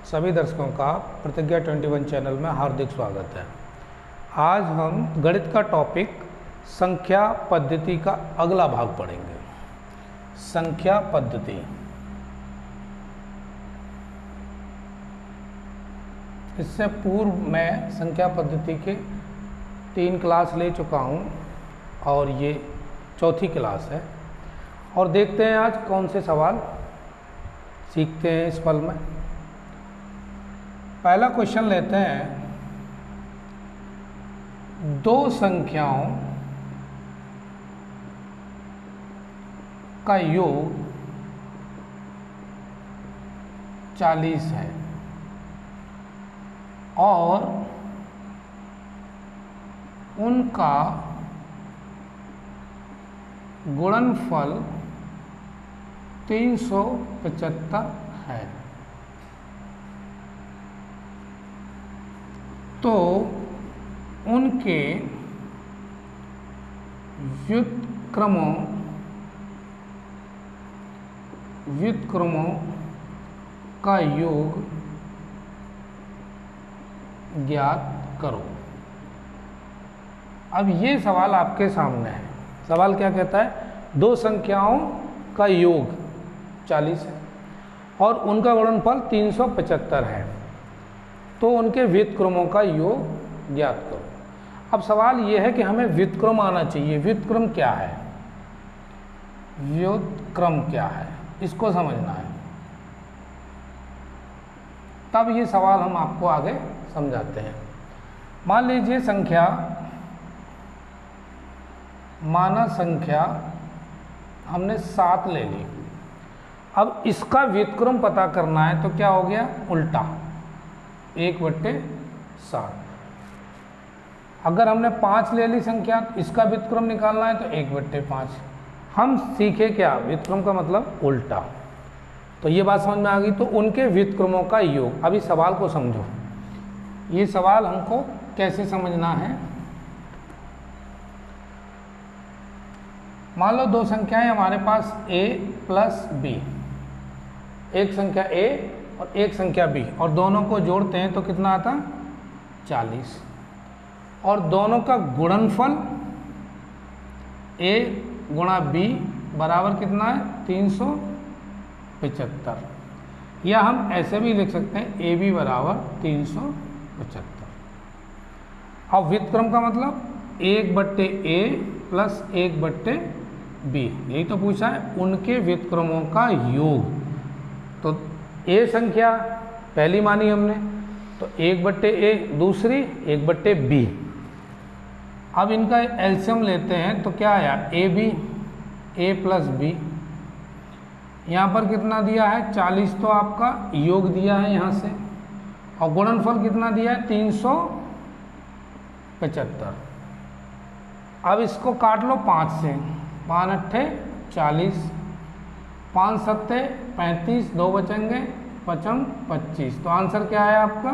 सभी दर्शकों का प्रतिज्ञा 21 चैनल में हार्दिक स्वागत है। आज हम गणित का टॉपिक संख्या पद्धति का अगला भाग पढ़ेंगे। संख्या पद्धति। इससे पूर्व मैं संख्या पद्धति के 3 क्लास ले चुका हूँ और ये चौथी क्लास है। और देखते हैं आज कौन से सवाल सीखते हैं इस पल में। पहला क्वेश्चन लेते हैं, दो संख्याओं का योग 40 है और उनका गुणनफल 375 है। तो उनके व्युत्क्रमों का योग ज्ञात करो। अब ये सवाल आपके सामने है। सवाल क्या कहता है? दो संख्याओं का योग 40 है और उनका गुणनफल 375 है, तो उनके व्युत्क्रमों का योग ज्ञात करो। अब सवाल यह है कि हमें व्युत्क्रम आना चाहिए। व्युत्क्रम क्या है? व्युत्क्रम क्या है, इसको समझना है, तब ये सवाल हम आपको आगे समझाते हैं। मान लीजिए माना संख्या हमने 7 ले ली। अब इसका व्युत्क्रम पता करना है तो क्या हो गया? उल्टा 1/7। अगर हमने 5 ले ली संख्या, इसका व्युत्क्रम निकालना है तो 1/5। हम सीखे क्या? व्युत्क्रम का मतलब उल्टा। तो ये बात समझ में आ गई। तो उनके व्युत्क्रमों का योग। अभी सवाल को समझो। ये सवाल हमको कैसे समझना है? मान लो दो संख्याएं हमारे पास a प्लस b, एक संख्या a और एक संख्या b, और दोनों को जोड़ते हैं तो कितना आता? 40। और दोनों का गुणनफल a गुणा b बराबर कितना है? 375। या हम ऐसे भी लिख सकते हैं ab बराबर 375। अब व्युत्क्रम का मतलब 1/a प्लस 1/b, यही तो पूछा है। उनके व्युत्क्रमों का योग। तो a संख्या पहली मानी हमने, तो 1/a, दूसरी 1/b। अब इनका एलसीएम लेते हैं तो क्या आया? a plus b। यहाँ पर कितना दिया है? 40 तो आपका योग दिया है यहाँ से, और गुणनफल कितना दिया है? 375। अब इसको काट लो 5 से। 5 8 40, 5 7 35, 2 बचेंगे 5 25। तो आंसर क्या है आपका?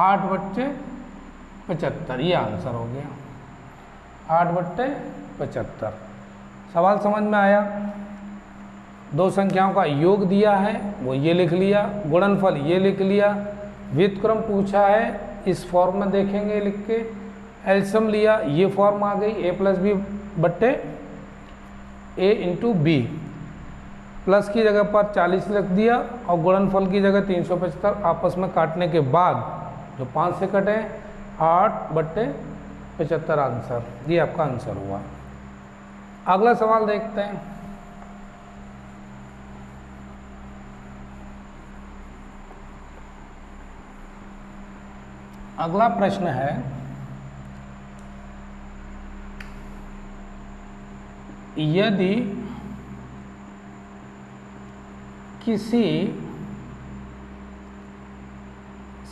8/75। ये आंसर हो गया 8/75। सवाल समझ में आया? दो संख्याओं का योग दिया है, वो ये लिख लिया, गुणनफल ये लिख लिया, व्युत्क्रम पूछा है, इस फॉर्म में देखेंगे लिख के, एलसीएम लिया, ये फॉर्म आ गई a प्लस बी बट्टे a इंटू बी। प्लस की जगह पर 40 रख दिया और गुणनफल की जगह 375। आपस में काटने के बाद जो 5 से कटे 8/75 आंसर। ये आपका आंसर हुआ। अगला सवाल देखते हैं। अगला प्रश्न है, यदि किसी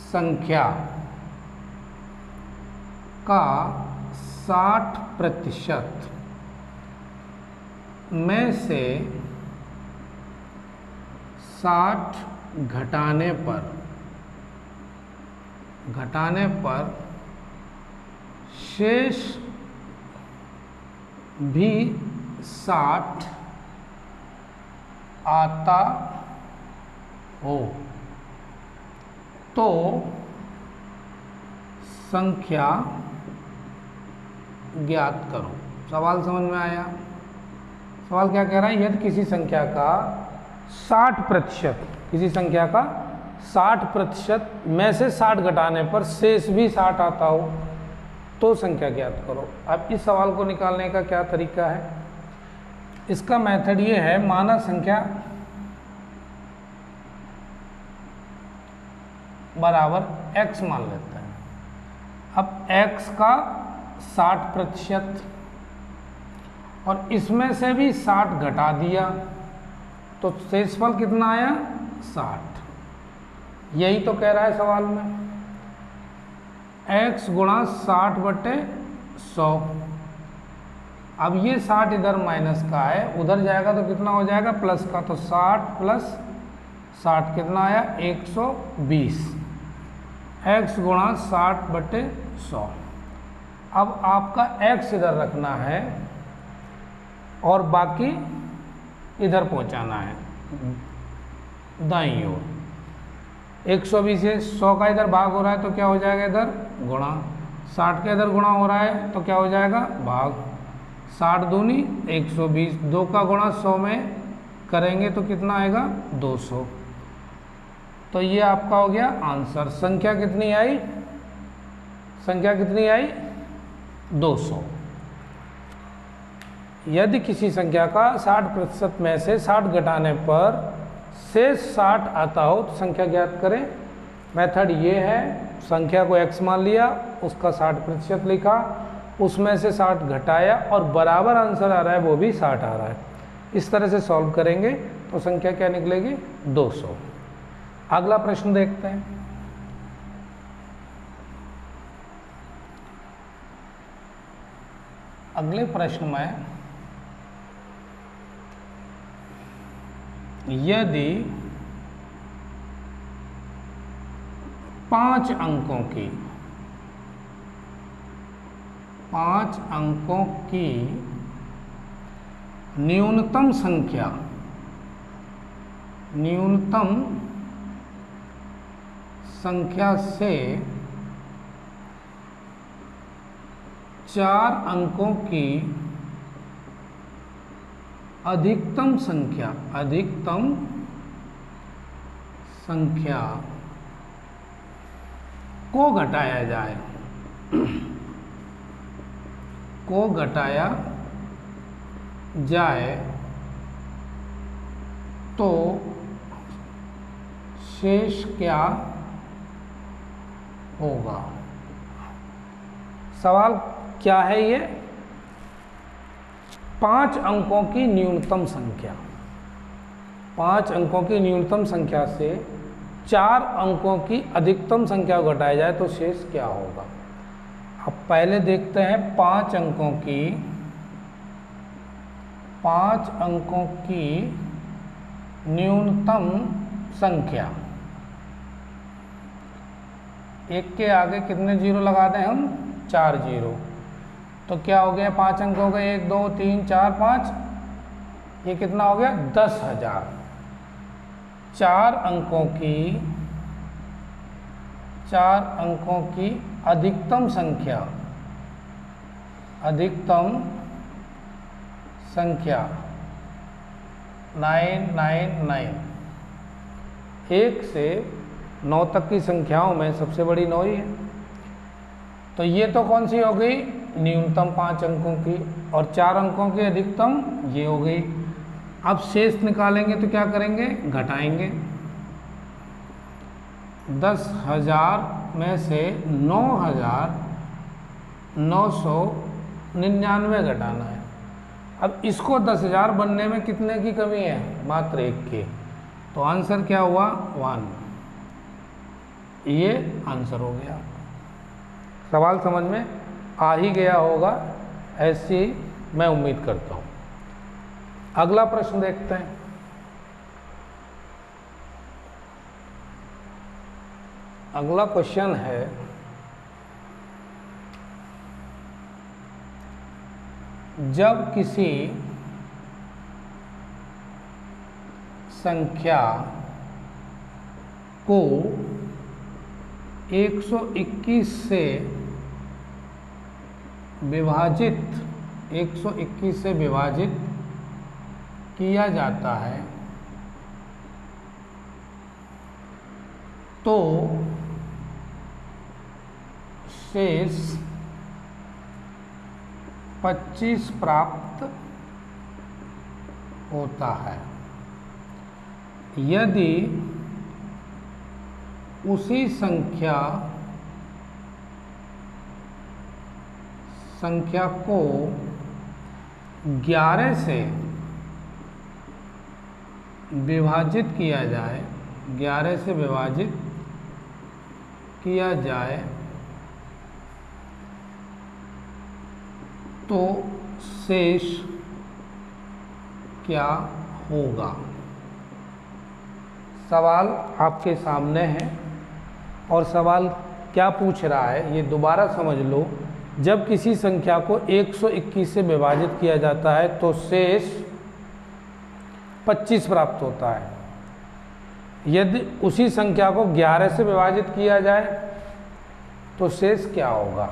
संख्या का 60% में से 60 घटाने पर शेष भी 60 आता हो तो संख्या ज्ञात करो। सवाल समझ में आया? सवाल क्या कह रहा है? यदि किसी संख्या का 60%, किसी संख्या का 60% में से 60 घटाने पर शेष भी 60 आता हो तो संख्या ज्ञात करो। अब इस सवाल को निकालने का क्या तरीका है? इसका मेथड ये है, मानक संख्या बराबर x मान लेते हैं। अब x का 60% और इसमें से भी 60 घटा दिया तो शेषफल कितना आया? 60। यही तो कह रहा है सवाल में, x गुणा 60/100। अब ये 60 इधर माइनस का है, उधर जाएगा तो कितना हो जाएगा? प्लस का। तो 60 + 60 कितना आया? 120। x गुणा 60/100। अब आपका x इधर रखना है और बाकी इधर पहुंचाना है दाईं ओर। 120 से 100 का इधर भाग हो रहा है तो क्या हो जाएगा? इधर गुणा। 60 का इधर गुणा हो रहा है तो क्या हो जाएगा? भाग। 60 दूनी 120, 2 का गुणा 100 में करेंगे तो कितना आएगा? 200। तो ये आपका हो गया आंसर। संख्या कितनी आई? संख्या कितनी आई? 200। यदि किसी संख्या का 60% में से 60 घटाने पर शेष 60 आता हो तो संख्या ज्ञात करें। मेथड ये है, संख्या को x मान लिया, उसका 60% लिखा, उसमें से 60 घटाया और बराबर आंसर आ रहा है वो भी 60 आ रहा है। इस तरह से सॉल्व करेंगे तो संख्या क्या निकलेगी? 200। अगला प्रश्न देखते हैं। अगले प्रश्न में यदि 5 अंकों की न्यूनतम संख्या से 4 अंकों की अधिकतम संख्या को घटाया जाए तो शेष क्या होगा? सवाल क्या है ये? 5 अंकों की न्यूनतम संख्या, 5 अंकों की न्यूनतम संख्या से 4 अंकों की अधिकतम संख्या को घटाया जाए तो शेष क्या होगा? अब पहले देखते हैं 5 अंकों की न्यूनतम संख्या। एक के आगे कितने जीरो लगा दें हम? 4 जीरो। तो क्या हो गया? 5 अंक हो गए, 1 2 3 4 5। ये कितना हो गया? 10,000। 4 अंकों की अधिकतम संख्या 999। 1 से 9 तक की संख्याओं में सबसे बड़ी 9 ही है। तो ये तो कौन सी हो गई? न्यूनतम 5 अंकों की। और 4 अंकों की अधिकतम ये हो गई। अब शेष निकालेंगे तो क्या करेंगे? घटाएंगे। 10,000 में से 9,999 घटाना है। अब इसको 10,000 बनने में कितने की कमी है? मात्र 1 की। तो आंसर क्या हुआ? 1। ये आंसर हो गया। सवाल समझ में आ ही गया होगा, ऐसी मैं उम्मीद करता हूँ। अगला प्रश्न देखते हैं। अगला क्वेश्चन है, जब किसी संख्या को 121 से विभाजित 121 से विभाजित किया जाता है तो शेष 25 प्राप्त होता है। यदि उसी संख्या को 11 से विभाजित किया जाए, 11 से विभाजित किया जाए तो शेष क्या होगा। सवाल आपके सामने है और सवाल क्या पूछ रहा है ये दोबारा समझ लो। जब किसी संख्या को 121 से विभाजित किया जाता है तो शेष 25 प्राप्त होता है। यदि उसी संख्या को 11 से विभाजित किया जाए तो शेष क्या होगा,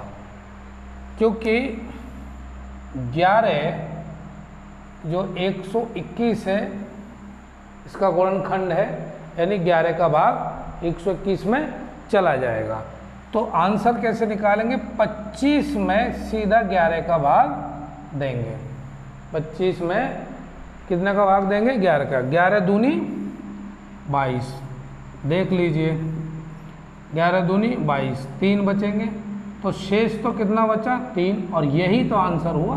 क्योंकि 11 जो 121 है इसका गुणनखंड है, यानी 11 का भाग 121 में चला जाएगा। तो आंसर कैसे निकालेंगे, 25 में सीधा 11 का भाग देंगे। 25 में कितने का भाग देंगे, 11 का। 11 दूनी 22, देख लीजिए 11 दूनी 22, 3 बचेंगे तो शेष तो कितना बचा, 3। और यही तो आंसर हुआ।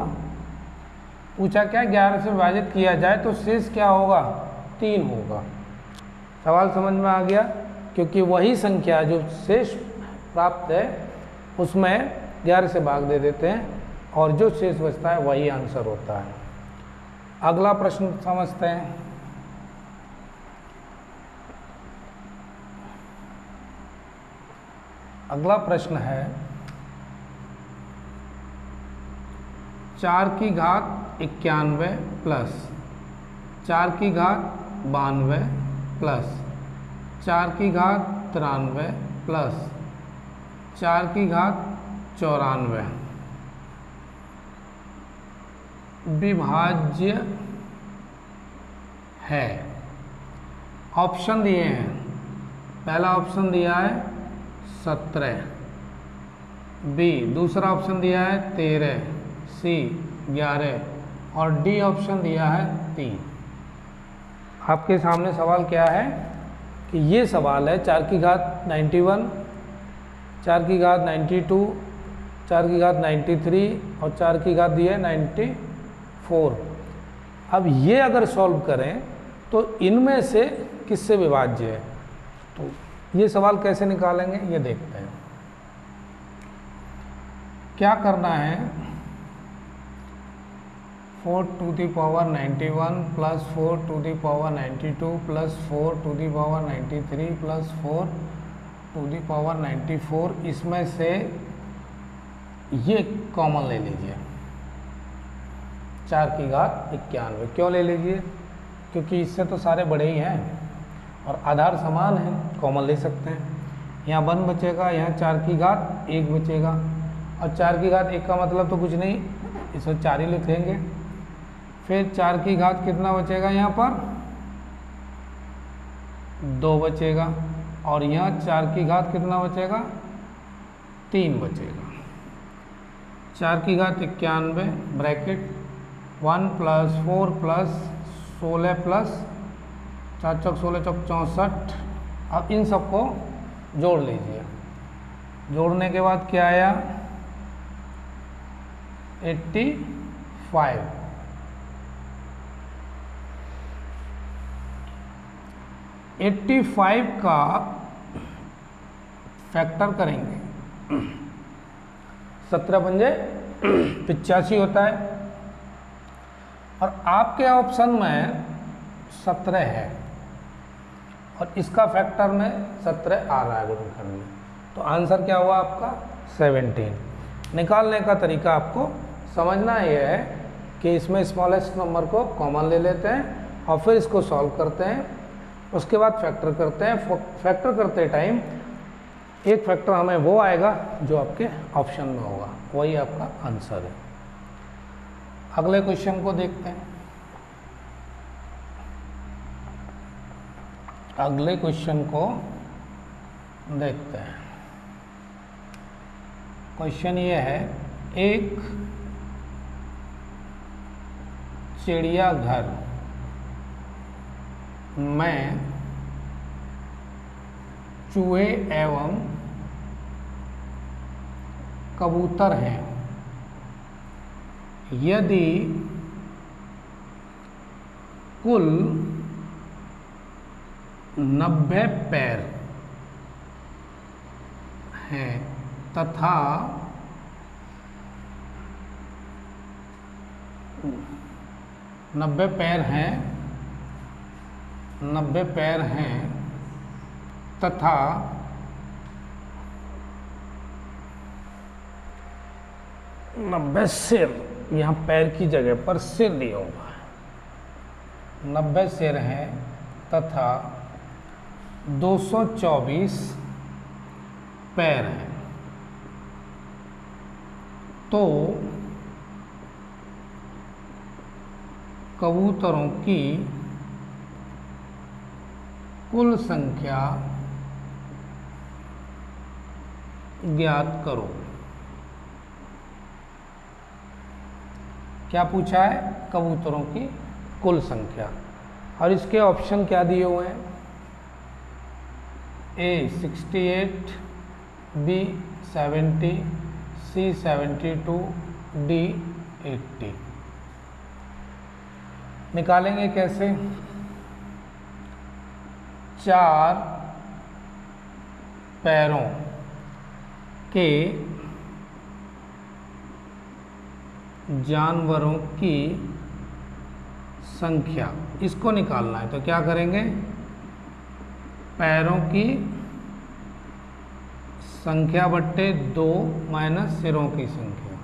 पूछा क्या, 11 से विभाजित किया जाए तो शेष क्या होगा, 3 होगा। सवाल समझ में आ गया, क्योंकि वही संख्या जो शेष प्राप्त है उसमें 11 से भाग दे देते हैं और जो शेष बचता है वही आंसर होता है। अगला प्रश्न समझते हैं। अगला प्रश्न है 4 की घात 91 प्लस 4 की घात 92 प्लस 4 की घात 93 प्लस 4 की घात 94 विभाज्य है। ऑप्शन दिए हैं, पहला ऑप्शन दिया है 17, बी दूसरा ऑप्शन दिया है 13, सी 11 और डी ऑप्शन दिया है 3। आपके सामने सवाल क्या है कि ये सवाल है 4 की घात 91, 4 की घात 92, 4 की घात 93 और 4 की घात दी है 94। अब ये अगर सॉल्व करें तो इनमें से किससे विभाज्य है, तो ये सवाल कैसे निकालेंगे ये देखते हैं। क्या करना है, 4 to the power 91 plus 4 to the power 92 plus 4 to the power 93 plus 4 to the power 94, इसमें से ये कॉमन ले लीजिए 4 की घात 91। क्यों ले लीजिए, क्योंकि इससे तो सारे बड़े ही हैं और आधार समान है, कॉमन ले सकते हैं। यहाँ 1 बचेगा, यहाँ 4 की घात 1 बचेगा और 4 की घात 1 का मतलब तो कुछ नहीं, इसे 4 ही लिखेंगे। फिर 4 की घात कितना बचेगा, यहाँ पर 2 बचेगा और यहाँ 4 की घात कितना बचेगा, 3 बचेगा। 4 की घात 91 ब्रैकेट 1 प्लस 4 प्लस 16 प्लस 4 चौक 16 चौक 64। अब इन सबको जोड़ लीजिए, जोड़ने के बाद क्या आया 85। 85 का फैक्टर करेंगे, 17 पंजे 85 होता है और आपके ऑप्शन में 17 है और इसका फैक्टर में 17 आ रहा है गुणनखंड में, तो आंसर क्या हुआ आपका 17। निकालने का तरीका आपको समझना यह है कि इसमें स्मॉलेस्ट नंबर को कॉमन ले लेते हैं और फिर इसको सॉल्व करते हैं, उसके बाद फैक्टर करते हैं। फैक्टर करते टाइम एक फैक्टर हमें वो आएगा जो आपके ऑप्शन में होगा, वही आपका आंसर है। अगले क्वेश्चन को देखते हैं। अगले क्वेश्चन को देखते हैं। क्वेश्चन ये है, एक चिड़ियाघर में चूहे एवं कबूतर हैं। यदि कुल 90 पैर हैं तथा 90 पैर हैं, 90 पैर हैं तथा 90 सिर, यहाँ पैर की जगह पर सिर दिया हुआ है। 90 सिर हैं तथा 224 पैर हैं, तो कबूतरों की कुल संख्या ज्ञात करो। क्या पूछा है? कबूतरों की कुल संख्या। और इसके ऑप्शन क्या दिए हुए हैं? ए 68, बी 70, सी 72, डी 80। निकालेंगे कैसे? 4 पैरों के जानवरों की संख्या, इसको निकालना है। तो क्या करेंगे? पैरों की संख्या बट्टे 2 माइनस सिरों की संख्या,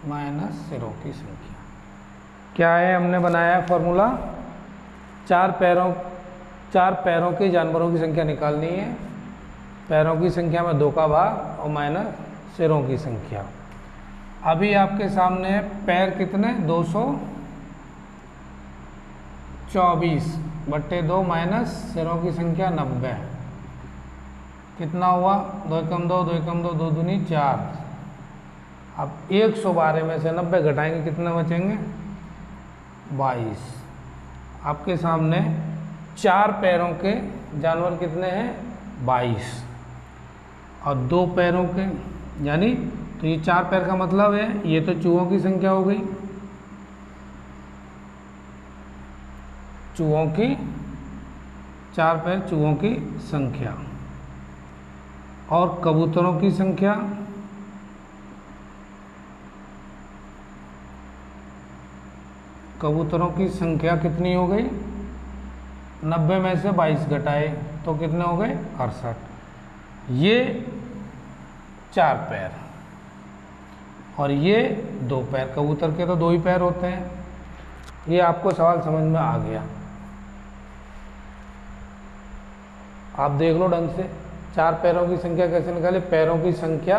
माइनस सिरों की संख्या। क्या है हमने बनाया है फॉर्मूला? 4 पैरों के जानवरों की संख्या निकालनी है। पैरों की संख्या में 2 का भाग और माइनस सिरों की संख्या। अभी आपके सामने है पैर कितने? 224 बट्टे 2 माइनस सिरों की संख्या 90। कितना हुआ? 2 कम 2, 2 कम 2, 2 दूनी 4। अब 112 में से 90 घटाएंगे, कितने बचेंगे? 22। आपके सामने 4 पैरों के जानवर कितने हैं? 22। और 2 पैरों के, यानी तो ये 4 पैर का मतलब है ये तो चूहों की संख्या हो गई। चूहों की 4 पैर, चूहों की संख्या। और कबूतरों की संख्या, कबूतरों की संख्या कितनी हो गई? 90 में से 22 घटाए तो कितने हो गए? 68। ये 4 पैर और ये 2 पैर। कबूतर के तो 2 ही पैर होते हैं। ये आपको सवाल समझ में आ गया? आप देख लो ढंग से। 4 पैरों की संख्या कैसे निकाले? पैरों की संख्या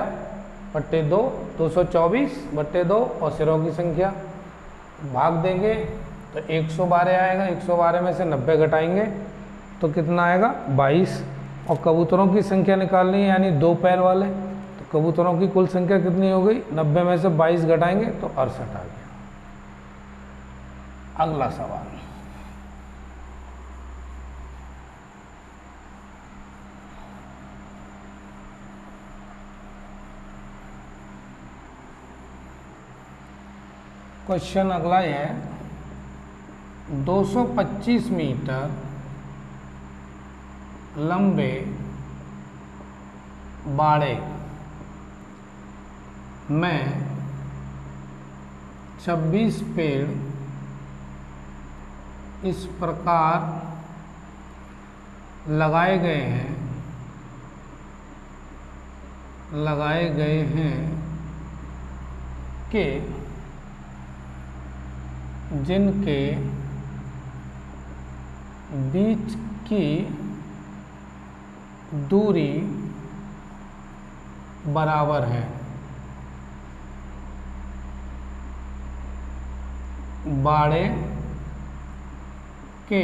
बट्टे 2, 224 बट्टे 2 और सिरों की संख्या भाग देंगे तो 112 आएगा। 112 में से 90 घटाएंगे तो कितना आएगा? 22। और कबूतरों की संख्या निकालनी है, यानी 2 पैर वाले, तो कबूतरों की कुल संख्या कितनी हो गई? 90 में से 22 घटाएंगे तो 68 आ गया। अगला सवाल, क्वेश्चन अगला है, 225 मीटर लंबे बाड़े में 26 पेड़ इस प्रकार लगाए गए हैं कि जिनके बीच की दूरी बराबर है बाड़े के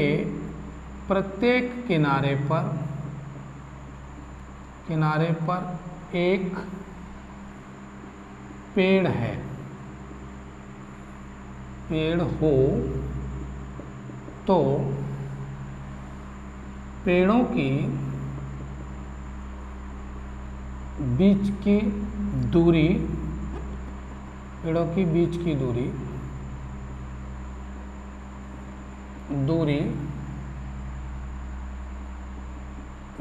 प्रत्येक किनारे पर एक पेड़ है, पेड़ हो तो पेड़ों की बीच की दूरी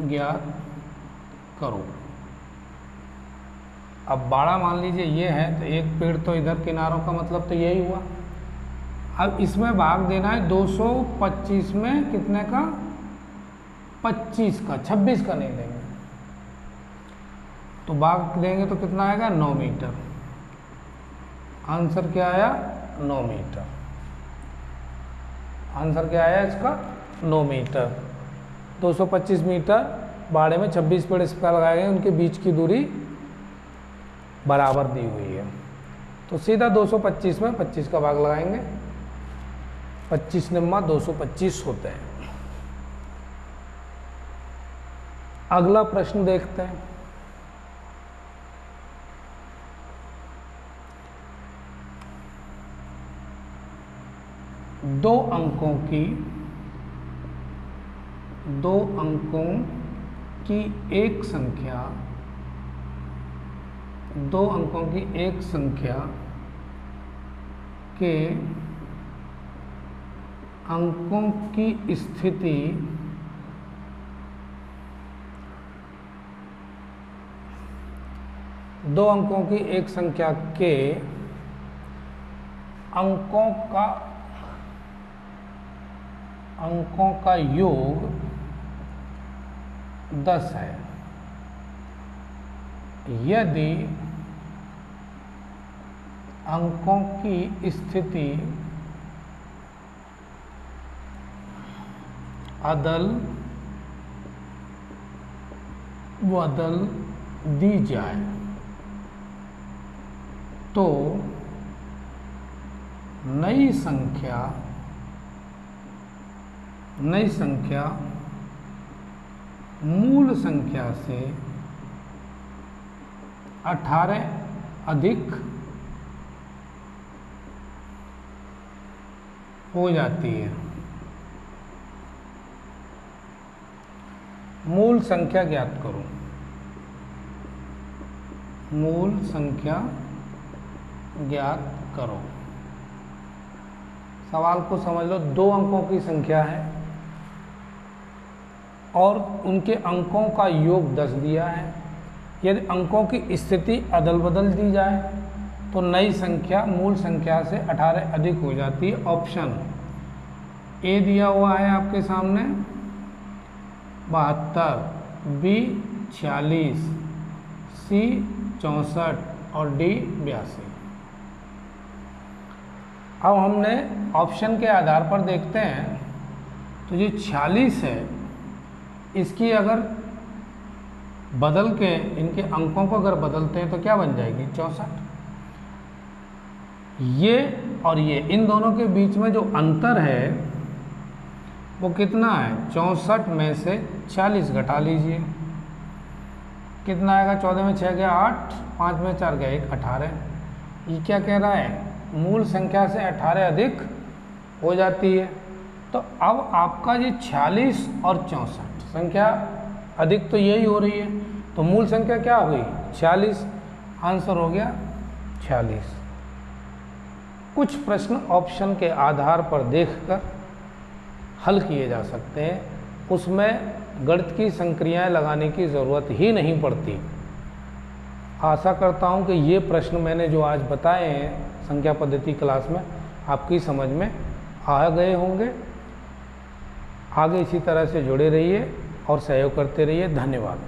ज्ञात करो। अब बाड़ा मान लीजिए ये है, तो एक पेड़ तो इधर किनारों का मतलब तो यही हुआ। अब इसमें भाग देना है 225 में, कितने का? 25 का, 26 का नहीं देंगे। तो भाग देंगे तो कितना आएगा? 9 मीटर। आंसर क्या आया? 9 मीटर। आंसर क्या आया इसका? 9 मीटर। 225 मीटर, बाड़े में 26 पेड़ इस प्रकार लगाए गए, उनके बीच की दूरी बराबर दी हुई है। तो सीधा 225 में 25 का भाग लगाएंगे, 25 निम्मा 225 होते हैं। अगला प्रश्न देखते हैं। दो अंकों की एक संख्या, दो अंकों की एक संख्या के अंकों की स्थिति दो अंकों की एक संख्या के अंकों का योग 10 है। यदि अंकों की स्थिति अदल बदल दी जाए तो नई संख्या मूल संख्या से 18 अधिक हो जाती है। मूल संख्या ज्ञात करो। मूल संख्या ज्ञात करो। सवाल को समझ लो, दो अंकों की संख्या है और उनके अंकों का योग 10 दिया है। यदि अंकों की स्थिति अदल बदल दी जाए तो नई संख्या मूल संख्या से 18 अधिक हो जाती है। ऑप्शन ए दिया हुआ है आपके सामने 72, बी 46, सी 64 और डी 82। अब हमने ऑप्शन के आधार पर देखते हैं तो जो 46 है इसकी अगर बदल के इनके अंकों को अगर बदलते हैं तो क्या बन जाएगी? 64। ये और ये इन दोनों के बीच में जो अंतर है वो कितना है? 64 में से 40 घटा लीजिए, कितना आएगा? 14 में 6 गया 8, 5 में 4 गया 1, 18। ये क्या कह रहा है? मूल संख्या से 18 अधिक हो जाती है। तो अब आपका ये 46 और 64 संख्या अधिक तो यही हो रही है, तो मूल संख्या क्या हुई? 46। आंसर हो गया 46। कुछ प्रश्न ऑप्शन के आधार पर देखकर हल किए जा सकते हैं, उसमें गणित की संक्रियाएं लगाने की ज़रूरत ही नहीं पड़ती। आशा करता हूं कि ये प्रश्न मैंने जो आज बताए हैं संख्या पद्धति क्लास में आपकी समझ में आ गए होंगे। आगे इसी तरह से जुड़े रहिए और सहयोग करते रहिए। धन्यवाद।